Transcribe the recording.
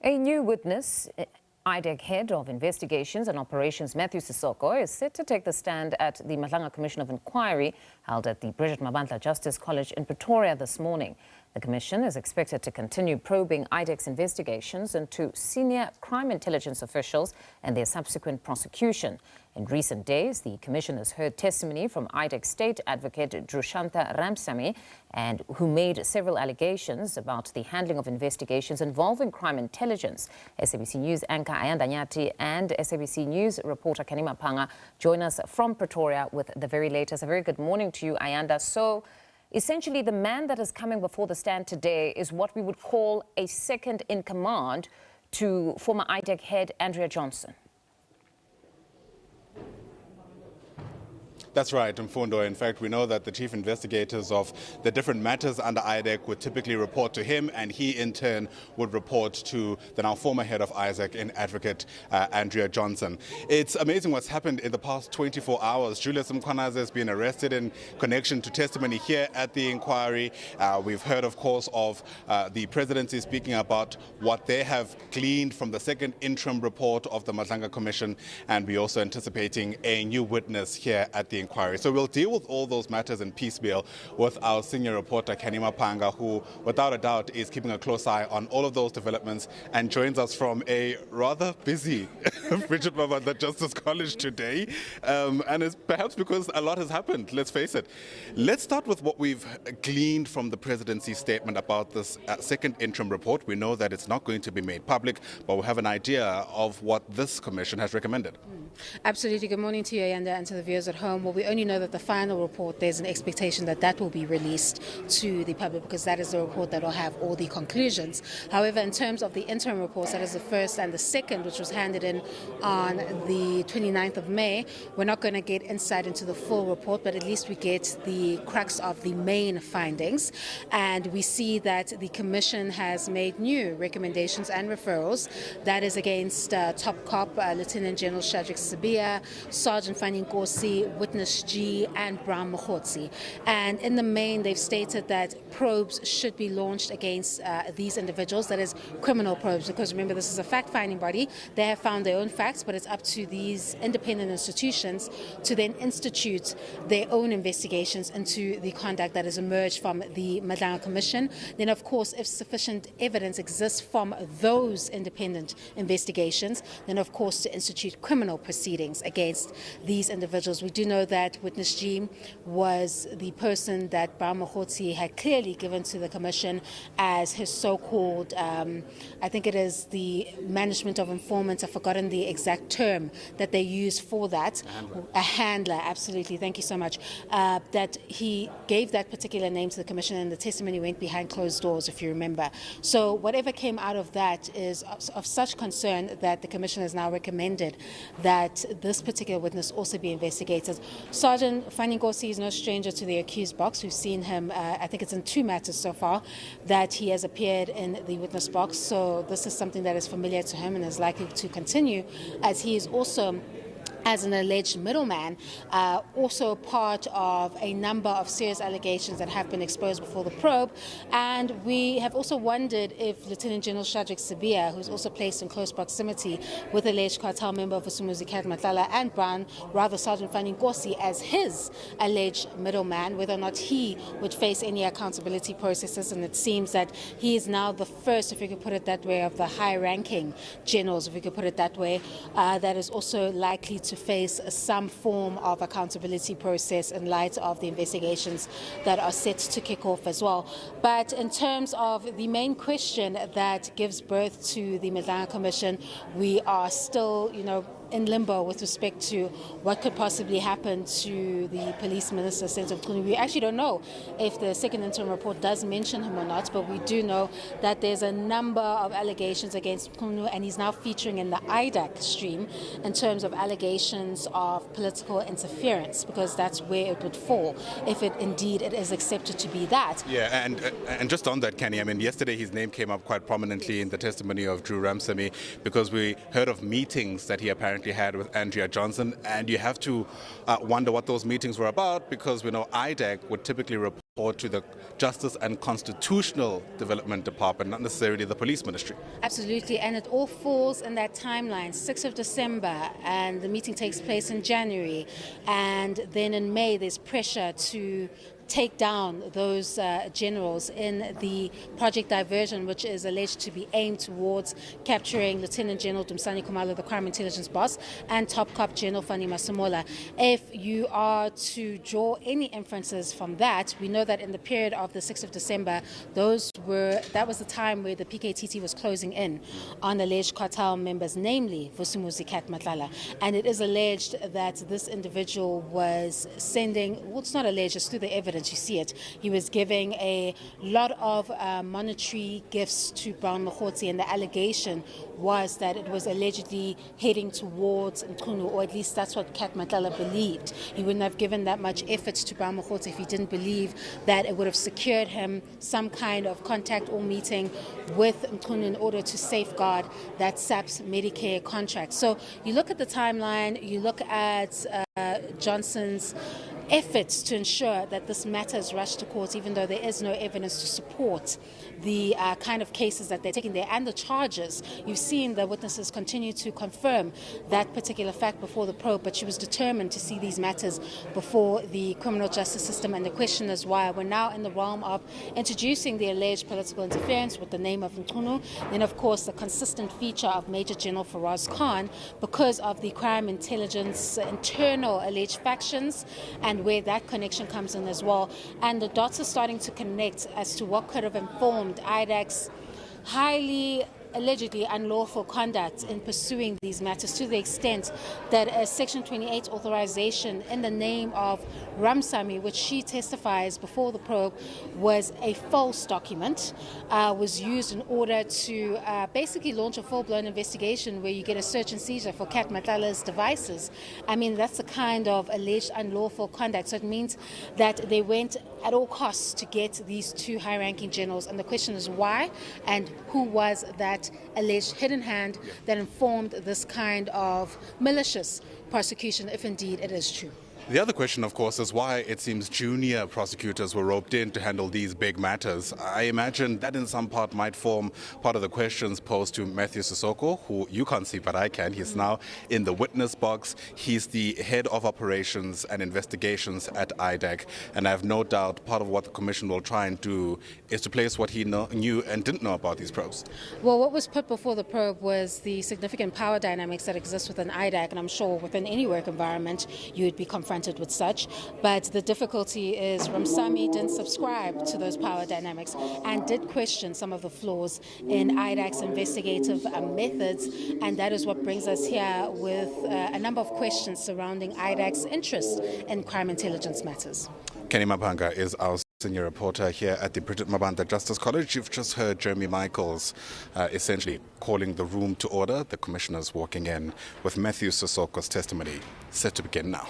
A new witness, IDAC Head of Investigations and Operations Sesoko, is set to take the stand at the Madlanga Commission of Inquiry held at the Brigitte Mabandla Justice College in Pretoria this morning. The commission is expected to continue probing IDAC's investigations into senior crime intelligence officials and their subsequent prosecution. In recent days, the commission has heard testimony from IDAC State Advocate Drushantha Ramsamy, and who made several allegations about the handling of investigations involving crime intelligence. SABC News anchor Ayanda Nyathi and SABC News reporter Canny Maphanga join us from Pretoria with the very latest. A very good morning to you, Ayanda. So, essentially, the man that is coming before the stand today is what we would call a second in command to former IDAC head Andrea Johnson. That's right, Mfundo. In fact, we know that the chief investigators of the different matters under IDAC would typically report to him, and he in turn would report to the now former head of IDAC and advocate Andrea Johnson. It's amazing what's happened in the past 24 hours. Julius Mkhwanazi has been arrested in connection to testimony here at the inquiry. We've heard, of course, of the presidency speaking about what they have gleaned from the second interim report of the Madlanga Commission, and we're also anticipating a new witness here at the inquiry. So we'll deal with all those matters in piecemeal with our senior reporter Canny Maphanga, who without a doubt is keeping a close eye on all of those developments and joins us from a rather busy Brigitte Mabandla Justice College today. And it's perhaps because a lot has happened, let's face it. Let's start with what we've gleaned from the presidency statement about this second interim report. We know that it's not going to be made public, but we have an idea of what this commission has recommended. Absolutely. Good morning to you, Ayanda, and to the viewers at home. Well, we only know that the final report, there's an expectation that that will be released to the public, because that is the report that will have all the conclusions. However, in terms of the interim reports, that is the first and the second, which was handed in on the 29th of May, we're not going to get insight into the full report, but at least we get the crux of the main findings. And we see that the Commission has made new recommendations and referrals. That is against top cop, Lieutenant General Shadrack Sabia, Sergeant Fanny Nkosi, Witness G, and Bram Mokhotsi. And in the main, they've stated that probes should be launched against these individuals, that is criminal probes, because remember, this is a fact-finding body. They have found their own facts, but it's up to these independent institutions to then institute their own investigations into the conduct that has emerged from the Madlanga Commission. Then, of course, if sufficient evidence exists from those independent investigations, then, of course, to institute criminal proceedings against these individuals. We do know that Witness G was the person that Bram Mokhotsi had clearly given to the Commission as his so-called, I think it is the management of informants, I've forgotten the exact term that they use for that. A handler, absolutely, thank you so much. That he gave that particular name to the Commission, and the testimony went behind closed doors, if you remember. So whatever came out of that is of such concern that the Commission has now recommended that this particular witness also be investigated. Sergeant Fanny Nkosi is no stranger to the accused box. We've seen him, I think it's in 2 matters so far, that he has appeared in the witness box. So this is something that is familiar to him and is likely to continue, as he is also, as an alleged middleman, also part of a number of serious allegations that have been exposed before the probe. And we have also wondered if Lieutenant General Shadrack Sabia, who's also placed in close proximity with alleged cartel member of Usumuzi Cat Matlala and Sergeant Fanny Nkosi as his alleged middleman, whether or not he would face any accountability processes. And it seems that he is now the first, if you could put it that way, of the high-ranking generals, if we could put it that way, that is also likely to face some form of accountability process in light of the investigations that are set to kick off as well. But in terms of the main question that gives birth to the Madlanga Commission, we are still, in limbo with respect to what could possibly happen to the police minister, Senator Mkhunu. We actually don't know if the second interim report does mention him or not, but we do know that there's a number of allegations against Mkhunu, and he's now featuring in the IDAC stream in terms of allegations of political interference, because that's where it would fall if it is accepted to be that. Yeah, and just on that, Canny, I mean, yesterday his name came up quite prominently in the testimony of Drew Ramsamy, because we heard of meetings that he apparently had with Andrea Johnson, and you have to wonder what those meetings were about, because we know IDAC would typically report report to the Justice and Constitutional Development Department, not necessarily the Police Ministry. Absolutely, and it all falls in that timeline, 6th of December, and the meeting takes place in January, and then in May there's pressure to take down those generals in the Project Diversion, which is alleged to be aimed towards capturing Lieutenant General Dumsani Khumalo, the crime intelligence boss, and Top Cop General Fani Masemola. If you are to draw any inferences from that, we know that in the period of the 6th of December, that was the time where the PKTT was closing in on alleged cartel members, namely Vusumuzi Kat Matlala. And it is alleged that this individual was sending, well, it's not alleged, it's through the evidence, you see it. He was giving a lot of monetary gifts to Brown Mokhotsi, and the allegation was that it was allegedly heading towards Mchunu, or at least that's what Kat Matlala believed. He wouldn't have given that much effort to Brown Mokhotsi if he didn't believe that it would have secured him some kind of contact or meeting with Mchunu in order to safeguard that SABC Medicare contract. So you look at the timeline, you look at Johnson's efforts to ensure that this matter is rushed to court, even though there is no evidence to support the kind of cases that they're taking there and the charges. You've seen the witnesses continue to confirm that particular fact before the probe, but she was determined to see these matters before the criminal justice system, and the question is why. We're now in the realm of introducing the alleged political interference with the name of Mchunu, then of course the consistent feature of Major General Faraz Khan because of the crime intelligence internal alleged factions, and where that connection comes in as well. And the dots are starting to connect as to what could have informed IDAC's highly allegedly unlawful conduct in pursuing these matters, to the extent that a Section 28 authorization in the name of Ramsamy, which she testifies before the probe was a false document, was used in order to basically launch a full-blown investigation where you get a search and seizure for Kat Matlala's devices. I mean, that's the kind of alleged unlawful conduct. So it means that they went at all costs to get these two high-ranking generals, and the question is why, and who was that alleged hidden hand that informed this kind of malicious prosecution, if indeed it is true. The other question, of course, is why it seems junior prosecutors were roped in to handle these big matters. I imagine that in some part might form part of the questions posed to Matthew Sesoko, who you can't see, but I can. He's now in the witness box. He's the head of operations and investigations at IDAC. And I have no doubt part of what the commission will try and do is to place what he knew and didn't know about these probes. Well, what was put before the probe was the significant power dynamics that exist within IDAC, and I'm sure within any work environment you would be confronted with such. But the difficulty is Ramsamy didn't subscribe to those power dynamics and did question some of the flaws in IDAC's investigative methods, and that is what brings us here with a number of questions surrounding IDAC's interest in crime intelligence matters. Canny Maphanga is our senior reporter here at the Brigitte Mabandla Justice College. You've just heard Jeremy Michaels essentially calling the room to order. The commissioners walking in with Matthew Sesoko's testimony set to begin now.